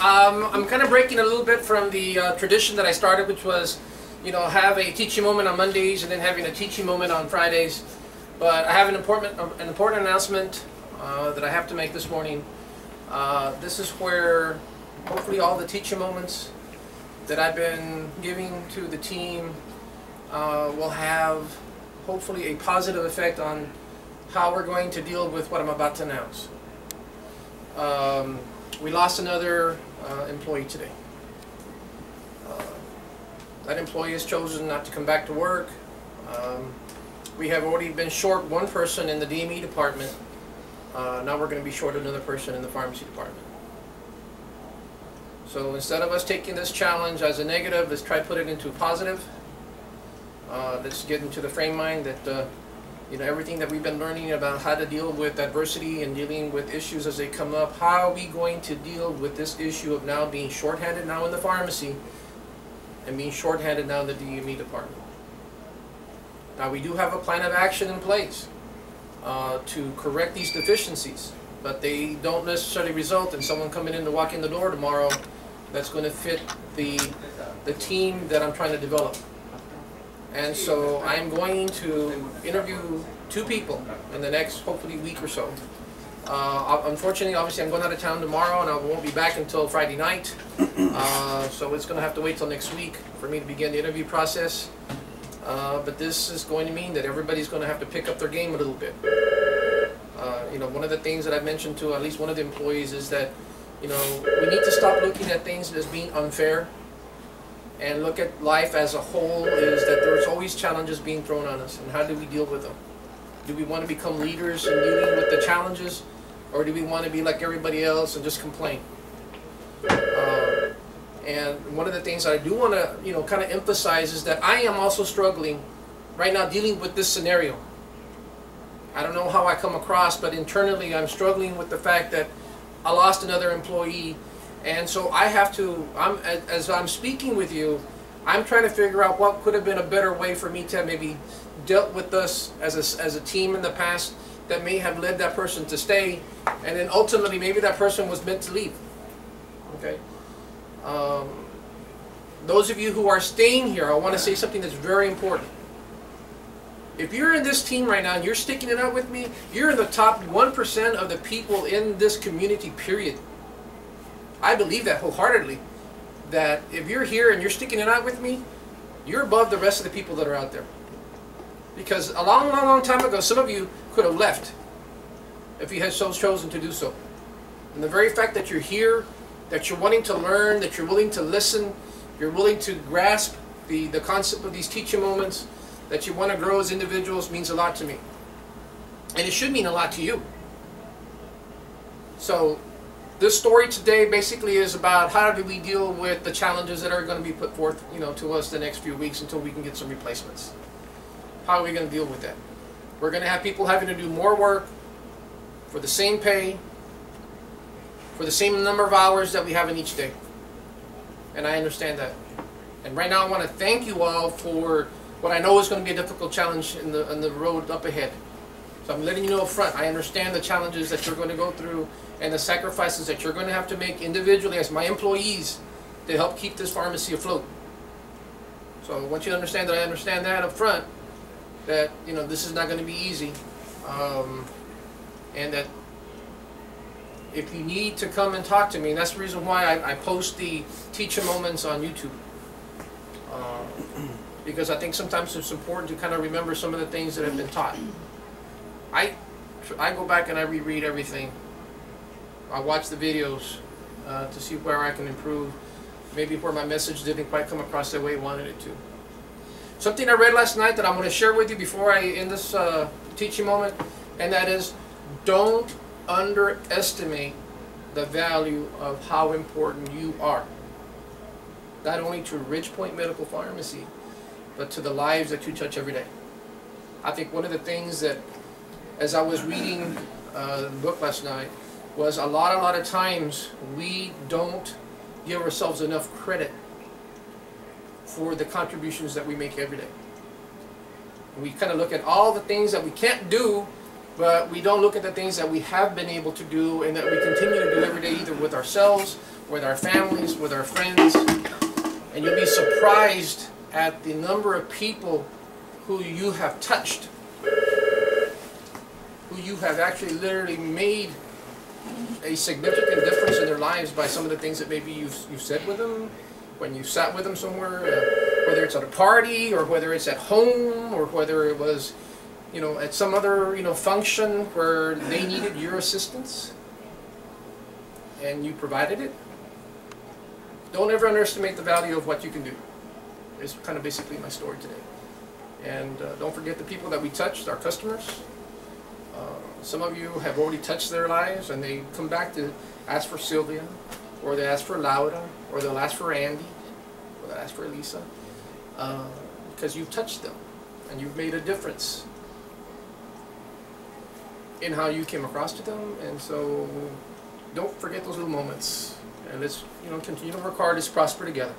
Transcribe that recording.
I'm kind of breaking a little bit from the tradition that I started, which was, have a teaching moment on Mondays and then having a teaching moment on Fridays. But I have an important announcement that I have to make this morning. This is where hopefully all the teaching moments that I've been giving to the team will have hopefully a positive effect on how we're going to deal with what I'm about to announce. We lost another employee today. That employee has chosen not to come back to work. We have already been short one person in the DME department. Now we're going to be short another person in the pharmacy department. So instead of us taking this challenge as a negative, let's try to put it into a positive. Let's get into the frame mind that everything that we've been learning about how to deal with adversity and dealing with issues as they come up. How are we going to deal with this issue of now being shorthanded now in the pharmacy and being shorthanded now in the DME department? Now we do have a plan of action in place to correct these deficiencies, but they don't necessarily result in someone coming in to walk in the door tomorrow that's going to fit the team that I'm trying to develop. And so I'm going to interview 2 people in the next hopefully week or so. Unfortunately, obviously I'm going out of town tomorrow and I won't be back until Friday night. So it's going to have to wait till next week for me to begin the interview process. But this is going to mean that everybody's going to have to pick up their game a little bit. One of the things that I've mentioned to at least one of the employees is that, we need to stop looking at things as being unfair and look at life as a whole, is that there's always challenges being thrown on us, and how do we deal with them? Do we want to become leaders in dealing with the challenges, or do we want to be like everybody else and just complain? And one of the things I do want to kind of emphasize is that I am also struggling right now dealing with this scenario. I don't know how I come across, but internally I'm struggling with the fact that I lost another employee. And so I have to, as I'm speaking with you, I'm trying to figure out what could have been a better way for me to have maybe dealt with this as a team in the past that may have led that person to stay, and then ultimately maybe that person was meant to leave. Okay. Those of you who are staying here, I want to say something that's very important. If you're in this team right now and you're sticking it out with me, you're in the top 1% of the people in this community, period. I believe that wholeheartedly, that if you're here and you're sticking it out with me, you're above the rest of the people that are out there. Because a long, long, long time ago, some of you could have left if you had so chosen to do so. And the very fact that you're here, that you're wanting to learn, that you're willing to listen, you're willing to grasp the concept of these teaching moments, that you want to grow as individuals, means a lot to me. And it should mean a lot to you. So this story today basically is about how do we deal with the challenges that are going to be put forth, to us the next few weeks until we can get some replacements. How are we going to deal with that? We're going to have people having to do more work for the same pay, for the same number of hours that we have in each day. And I understand that. And right now I want to thank you all for what I know is going to be a difficult challenge in the road up ahead. So I'm letting you know up front, I understand the challenges that you're going to go through and the sacrifices that you're going to have to make individually as my employees to help keep this pharmacy afloat. So I want you to understand that I understand that up front, that this is not going to be easy, and that if you need to come and talk to me, and that's the reason why I post the teaching moments on YouTube, because I think sometimes it's important to kind of remember some of the things that have been taught. I go back and I reread everything. I watch the videos to see where I can improve, maybe where my message didn't quite come across the way I wanted it to. Something I read last night that I'm going to share with you before I end this teaching moment, and that is, don't underestimate the value of how important you are. Not only to Ridgepoint Medical Pharmacy, but to the lives that you touch every day. I think one of the things that, as I was reading the book last night, was a lot of times we don't give ourselves enough credit for the contributions that we make every day. We kind of look at all the things that we can't do, but we don't look at the things that we have been able to do and that we continue to do every day, either with ourselves with our families, with our friends, and you'll be surprised at the number of people who you have touched, who you have actually literally made a significant difference in their lives by some of the things that maybe you've said with them, when you sat with them somewhere, whether it's at a party or whether it's at home or whether it was, you know, at some other, you know, function where they needed your assistance and you provided it. Don't ever underestimate the value of what you can do. It's kind of basically my story today. And don't forget the people that we touched, our customers. Some of you have already touched their lives and they come back to ask for Sylvia, or they ask for Laura, or they'll ask for Andy, or they'll ask for Lisa, because you've touched them and you've made a difference in how you came across to them. And so don't forget those little moments, and let's, you know, continue to work hard, let's prosper together.